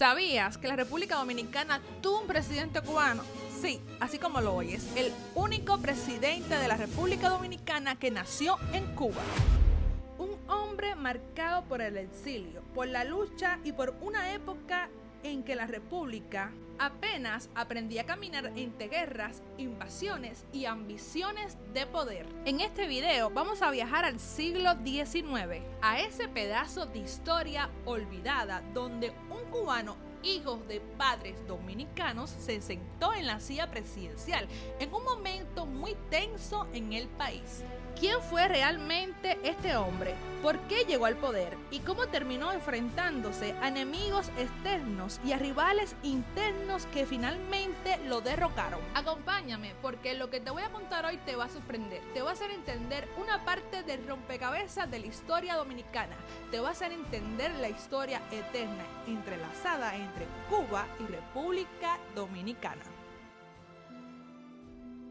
¿Sabías que la República Dominicana tuvo un presidente cubano? Sí, así como lo oyes, el único presidente de la República Dominicana que nació en Cuba. Un hombre marcado por el exilio, por la lucha y por una época en que la República apenas aprendía a caminar entre guerras, invasiones y ambiciones de poder. En este video vamos a viajar al siglo XIX, a ese pedazo de historia olvidada donde un cubano, hijo de padres dominicanos, se sentó en la silla presidencial en un momento muy tenso en el país. ¿Quién fue realmente este hombre? ¿Por qué llegó al poder? ¿Y cómo terminó enfrentándose a enemigos externos y a rivales internos que finalmente lo derrocaron? Acompáñame, porque lo que te voy a contar hoy te va a sorprender. Te va a hacer entender una parte del rompecabezas de la historia dominicana. Te va a hacer entender la historia eterna entrelazada entre Cuba y República Dominicana.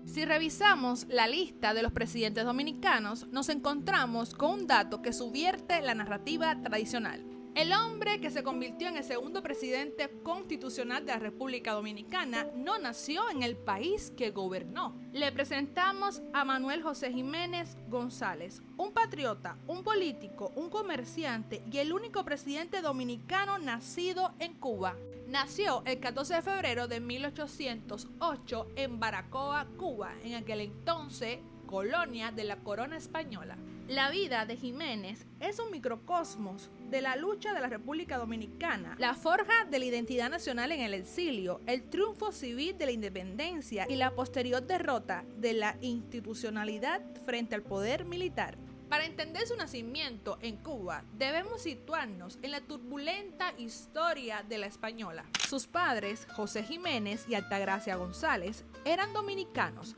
Si revisamos la lista de los presidentes dominicanos, nos encontramos con un dato que subvierte la narrativa tradicional. El hombre que se convirtió en el segundo presidente constitucional de la República Dominicana no nació en el país que gobernó. Le presentamos a Manuel José Jiménez González, un patriota, un político, un comerciante y el único presidente dominicano nacido en Cuba. Nació el 14 de febrero de 1808 en Baracoa, Cuba, en aquel entonces colonia de la corona española. La vida de Jiménez es un microcosmos de la lucha de la República Dominicana, la forja de la identidad nacional en el exilio, el triunfo civil de la independencia y la posterior derrota de la institucionalidad frente al poder militar. Para entender su nacimiento en Cuba, debemos situarnos en la turbulenta historia de la española. Sus padres, José Jiménez y Altagracia González, eran dominicanos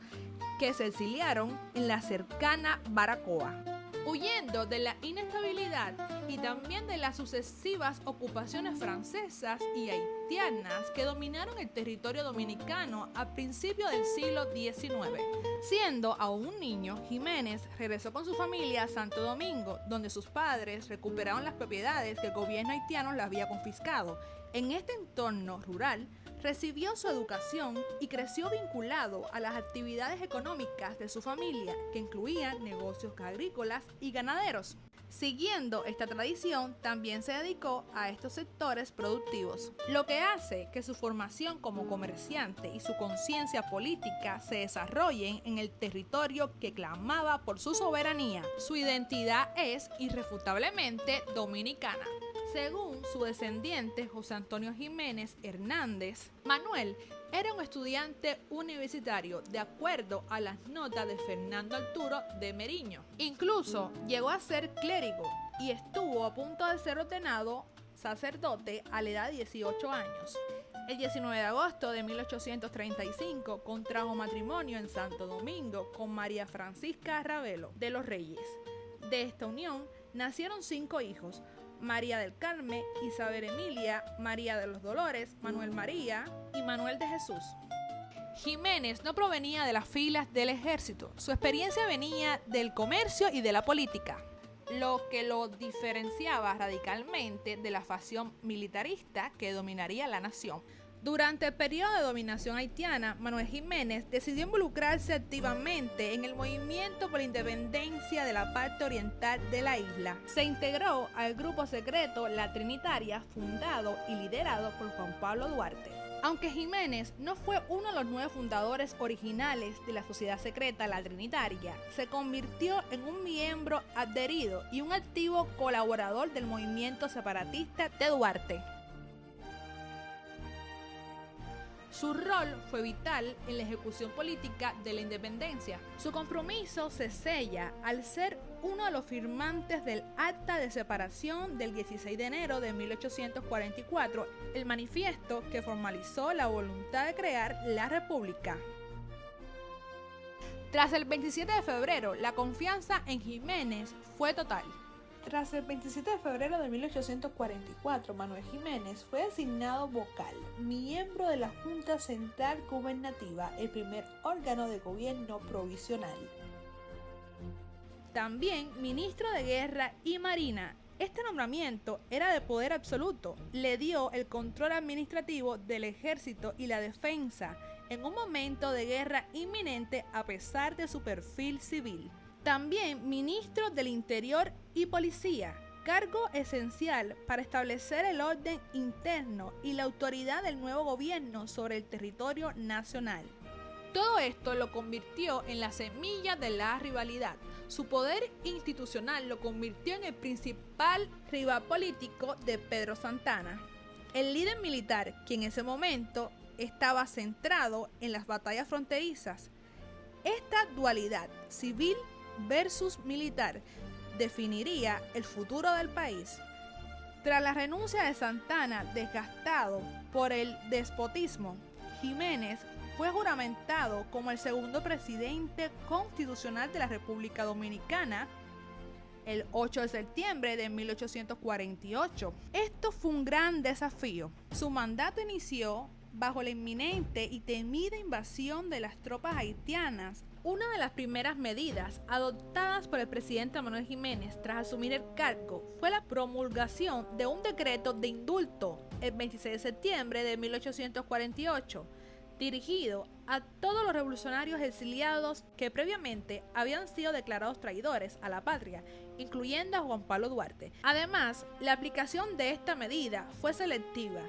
que se exiliaron en la cercana Baracoa, huyendo de la inestabilidad y también de las sucesivas ocupaciones francesas y haitianas que dominaron el territorio dominicano a principios del siglo XIX. Siendo aún un niño, Jiménez regresó con su familia a Santo Domingo, donde sus padres recuperaron las propiedades que el gobierno haitiano le había confiscado. En este entorno rural, recibió su educación y creció vinculado a las actividades económicas de su familia, que incluían negocios agrícolas y ganaderos. Siguiendo esta tradición, también se dedicó a estos sectores productivos, lo que hace que su formación como comerciante y su conciencia política se desarrollen en el territorio que clamaba por su soberanía. Su identidad es irrefutablemente dominicana. Según su descendiente José Antonio Jiménez Hernández, Manuel era un estudiante universitario de acuerdo a las notas de Fernando Arturo de Meriño. Incluso llegó a ser clérigo y estuvo a punto de ser ordenado sacerdote a la edad de 18 años. El 19 de agosto de 1835 contrajo matrimonio en Santo Domingo con María Francisca Ravelo de los Reyes. De esta unión nacieron 5 hijos: María del Carmen, Isabel Emilia, María de los Dolores, Manuel María y Manuel de Jesús. Jiménez no provenía de las filas del ejército, su experiencia venía del comercio y de la política, lo que lo diferenciaba radicalmente de la facción militarista que dominaría la nación. Durante el periodo de dominación haitiana, Manuel Jiménez decidió involucrarse activamente en el movimiento por la independencia de la parte oriental de la isla. Se integró al grupo secreto La Trinitaria, fundado y liderado por Juan Pablo Duarte. Aunque Jiménez no fue uno de los 9 fundadores originales de la sociedad secreta La Trinitaria, se convirtió en un miembro adherido y un activo colaborador del movimiento separatista de Duarte. Su rol fue vital en la ejecución política de la independencia. Su compromiso se sella al ser uno de los firmantes del Acta de Separación del 16 de enero de 1844, el manifiesto que formalizó la voluntad de crear la República. Tras el 27 de febrero, la confianza en Jiménez fue total. Tras el 27 de febrero de 1844, Manuel Jiménez fue designado vocal, miembro de la Junta Central Gubernativa, el primer órgano de gobierno provisional. También ministro de Guerra y Marina Este nombramiento era de poder absoluto, le dio el control administrativo del ejército y la defensa en un momento de guerra inminente a pesar de su perfil civil. También ministro del Interior y Policía, cargo esencial para establecer el orden interno y la autoridad del nuevo gobierno sobre el territorio nacional. Todo esto lo convirtió en la semilla de la rivalidad. Su poder institucional lo convirtió en el principal rival político de Pedro Santana, el líder militar que en ese momento estaba centrado en las batallas fronterizas. Esta dualidad civil versus militar definiría el futuro del país. Tras la renuncia de Santana, desgastado por el despotismo, Jiménez fue juramentado como el segundo presidente constitucional de la República Dominicana el 8 de septiembre de 1848. Esto fue un gran desafío. Su mandato inició bajo la inminente y temida invasión de las tropas haitianas. Una de las primeras medidas adoptadas por el presidente Manuel Jiménez tras asumir el cargo fue la promulgación de un decreto de indulto el 26 de septiembre de 1848, dirigido a todos los revolucionarios exiliados que previamente habían sido declarados traidores a la patria, incluyendo a Juan Pablo Duarte. Además, la aplicación de esta medida fue selectiva,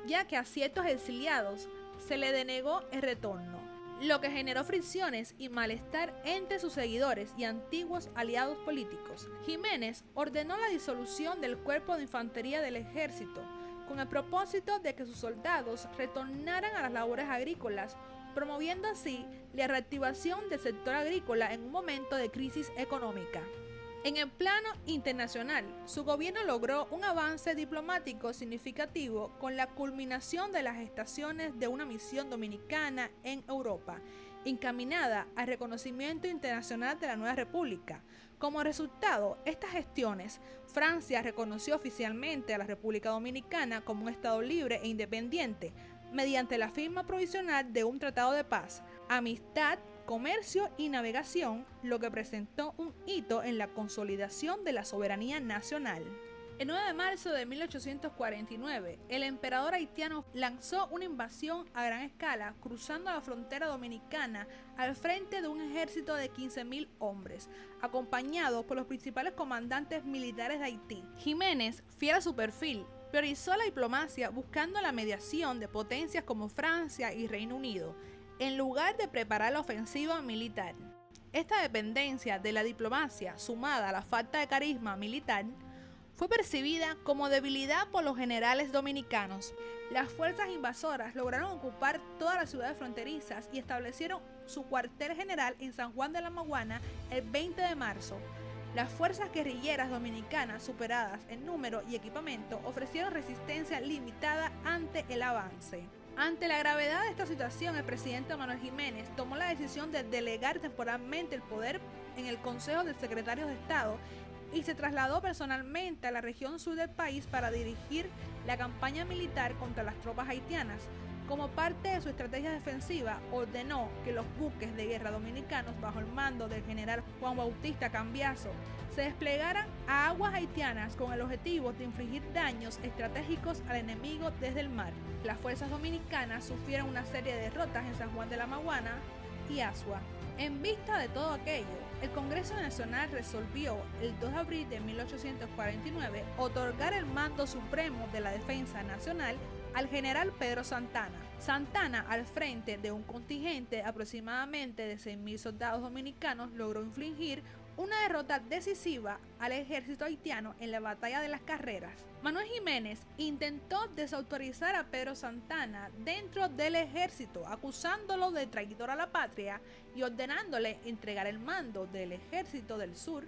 ya que a ciertos exiliados se le denegó el retorno, lo que generó fricciones y malestar entre sus seguidores y antiguos aliados políticos. Jiménez ordenó la disolución del Cuerpo de Infantería del Ejército, con el propósito de que sus soldados retornaran a las labores agrícolas, promoviendo así la reactivación del sector agrícola en un momento de crisis económica. En el plano internacional, su gobierno logró un avance diplomático significativo con la culminación de las gestaciones de una misión dominicana en Europa, encaminada al reconocimiento internacional de la nueva república. Como resultado, estas gestiones, Francia reconoció oficialmente a la República Dominicana como un Estado libre e independiente, mediante la firma provisional de un tratado de paz, amistad, comercio y navegación, lo que presentó un hito en la consolidación de la soberanía nacional. El 9 de marzo de 1849, el emperador haitiano lanzó una invasión a gran escala, cruzando la frontera dominicana al frente de un ejército de 15.000 hombres, acompañado por los principales comandantes militares de Haití. Jiménez, fiel a su perfil, priorizó la diplomacia buscando la mediación de potencias como Francia y Reino Unido, en lugar de preparar la ofensiva militar. Esta dependencia de la diplomacia, sumada a la falta de carisma militar, fue percibida como debilidad por los generales dominicanos. Las fuerzas invasoras lograron ocupar todas las ciudades fronterizas y establecieron su cuartel general en San Juan de la Maguana el 20 de marzo. Las fuerzas guerrilleras dominicanas, superadas en número y equipamiento, ofrecieron resistencia limitada ante el avance. Ante la gravedad de esta situación, el presidente Manuel Jiménez tomó la decisión de delegar temporalmente el poder en el Consejo de Secretarios de Estado y se trasladó personalmente a la región sur del país para dirigir la campaña militar contra las tropas haitianas. Como parte de su estrategia defensiva, ordenó que los buques de guerra dominicanos bajo el mando del general Juan Bautista Cambiaso se desplegaran a aguas haitianas con el objetivo de infligir daños estratégicos al enemigo desde el mar. Las fuerzas dominicanas sufrieron una serie de derrotas en San Juan de la Maguana y Asua. En vista de todo aquello, el Congreso Nacional resolvió el 2 de abril de 1849 otorgar el mando supremo de la defensa nacional al general Pedro Santana. Santana, al frente de un contingente aproximadamente de 6.000 soldados dominicanos, logró infligir una derrota decisiva al ejército haitiano en la batalla de las Carreras. Manuel Jiménez intentó desautorizar a Pedro Santana dentro del ejército, acusándolo de traidor a la patria y ordenándole entregar el mando del ejército del sur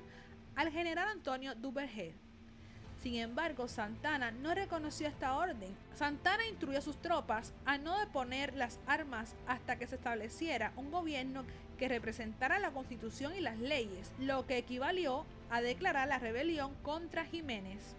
al general Antonio Duvergé. Sin embargo, Santana no reconoció esta orden. Santana instruyó a sus tropas a no deponer las armas hasta que se estableciera un gobierno que representara la Constitución y las leyes, lo que equivalió a declarar la rebelión contra Jiménez.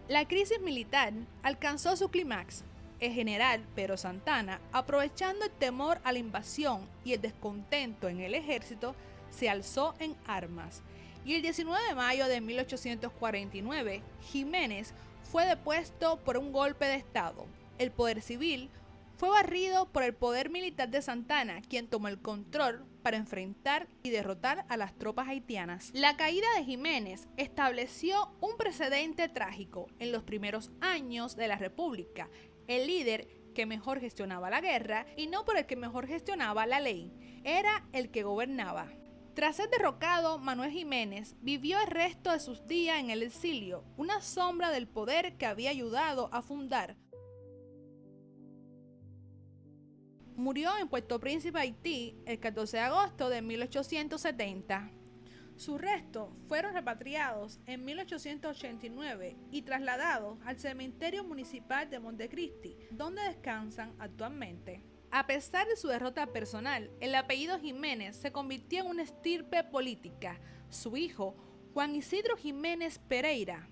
La crisis militar alcanzó su clímax. El general Pedro Santana, aprovechando el temor a la invasión y el descontento en el ejército, se alzó en armas. Y el 19 de mayo de 1849, Jiménez fue depuesto por un golpe de Estado. El poder civil fue barrido por el poder militar de Santana, quien tomó el control para enfrentar y derrotar a las tropas haitianas. La caída de Jiménez estableció un precedente trágico en los primeros años de la República. El líder que mejor gestionaba la guerra y no por el que mejor gestionaba la ley, era el que gobernaba. Tras ser derrocado, Manuel Jiménez vivió el resto de sus días en el exilio, una sombra del poder que había ayudado a fundar. Murió en Puerto Príncipe, Haití, el 14 de agosto de 1870. Sus restos fueron repatriados en 1889 y trasladados al cementerio municipal de Montecristi, donde descansan actualmente. A pesar de su derrota personal, el apellido Jiménez se convirtió en una estirpe política. Su hijo, Juan Isidro Jiménez Pereira,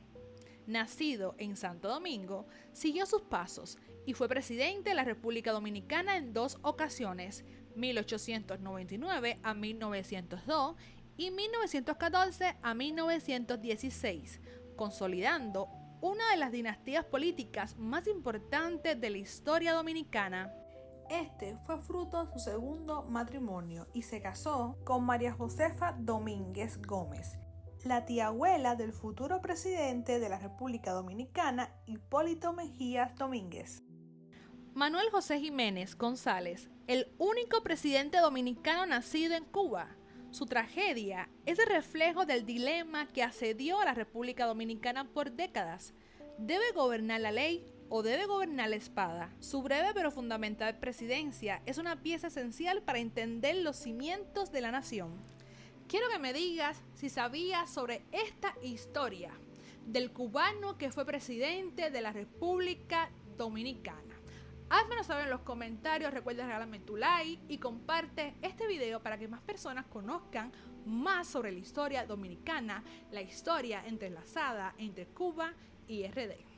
nacido en Santo Domingo, siguió sus pasos y fue presidente de la República Dominicana en 2 ocasiones, 1899 a 1902 y 1914 a 1916, consolidando una de las dinastías políticas más importantes de la historia dominicana. Este fue fruto de su segundo matrimonio y se casó con María Josefa Domínguez Gómez, la tía abuela del futuro presidente de la República Dominicana, Hipólito Mejías Domínguez. Manuel José Jiménez González, el único presidente dominicano nacido en Cuba. Su tragedia es el reflejo del dilema que asedió a la República Dominicana por décadas. ¿Debe gobernar la ley o debe gobernar la espada? Su breve pero fundamental presidencia es una pieza esencial para entender los cimientos de la nación. Quiero que me digas si sabías sobre esta historia del cubano que fue presidente de la República Dominicana. Házmelo saber en los comentarios, recuerda regalarme tu like y comparte este video para que más personas conozcan más sobre la historia dominicana, la historia entrelazada entre Cuba y RD.